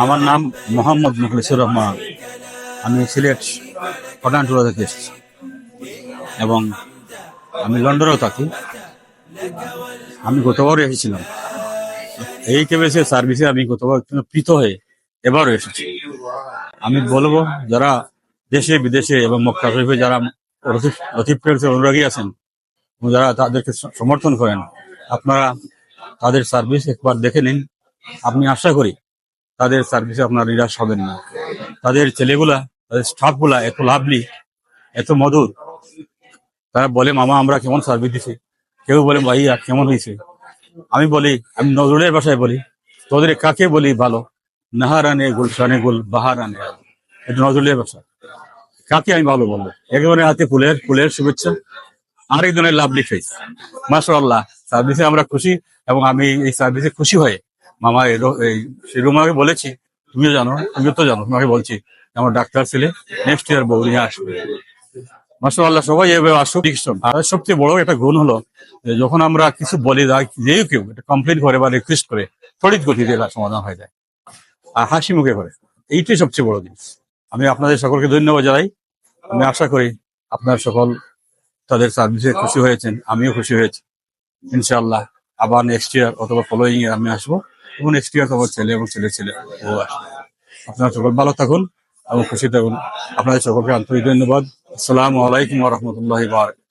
আমার নাম মোহাম্মদ মুখলিসুর রহমান। আমি সিলেট পঠানটুলা থেকে এসেছি এবং আমি লন্ডনেও থাকি। আমি গতবারও এসেছিলাম এই কেবিসি সার্ভিসে। আমি গতবার প্রীত হয়ে এবারও এসেছি। আমি বলবো, যারা দেশে বিদেশে এবং মক্কা শরীফে যারা লতিফ প্রেসের অনুরাগী আছেন এবং যারা তাদেরকে সমর্থন করেন, আপনারা তাদের সার্ভিস একবার দেখে নিন। আপনি আশা করি তাদের সার্ভিসে আপনারা নিরাশ হবেন না। তাদের ছেলেগুলা, তাদের স্টাফগুলা এত লাভলি, এত মধুর। তারা বলে, মামা আমরা কেমন সার্ভিস দিছি, কেউ বলে ভাইয়া কেমন হয়েছে। আমি বলি, আমি নজরুলের ভাষায় বলি, তোদের কাকে বলি ভালো, নাহারানে গুলশানে গুল বাহারানে। এটা নজরুলের ভাষা। কাকে আমি ভালো বলবো? একেবারে হাতে ফুলের শুভেচ্ছা, আরেকজনের লাভলি ফেস। মাশাআল্লাহ, সার্ভিসে আমরা খুশি এবং আমি এই সার্ভিসে খুশি হয়ে মামা সেই রুমাকে বলেছি, তুমিও তো জানো, তোমাকে বলছি আমার ডাক্তার ছেলে নেক্সট ইয়ার বউ নিয়ে আসবে। মাশাআল্লাহ, সবাই এভাবে আসুক। আর সবচেয়ে বড় একটা গুণ হলো যে যখন আমরা কিছু বলি, কেউ একটা কমপ্লেন করে বা রিকোয়েস্ট করে, তড়িৎ গতিতে সমাধান হয়ে যায় আর হাসি মুখে করে। এইটাই সবচেয়ে বড় জিনিস। আমি আপনাদের সকলকে ধন্যবাদ জানাই। আমি আশা করি আপনার সকল তাদের সার্ভিসে খুশি হয়েছেন, আমিও খুশি হয়েছি। ইনশাআল্লাহ আবার নেক্সট ইয়ার অথবা ফলোয়িং ইয়ার আমি আসবো এবং নেক্সট ইয়ার তোমার ছেলে এবং ছেলে ও আসবে। আপনারা সকল ভালো থাকুন এবং খুশি থাকুন। আপনাদের সকলকে আন্তরিক ধন্যবাদ। আসসালামু আলাইকুম ওয়া রাহমাতুল্লাহি ওয়া বারাকাতুহু।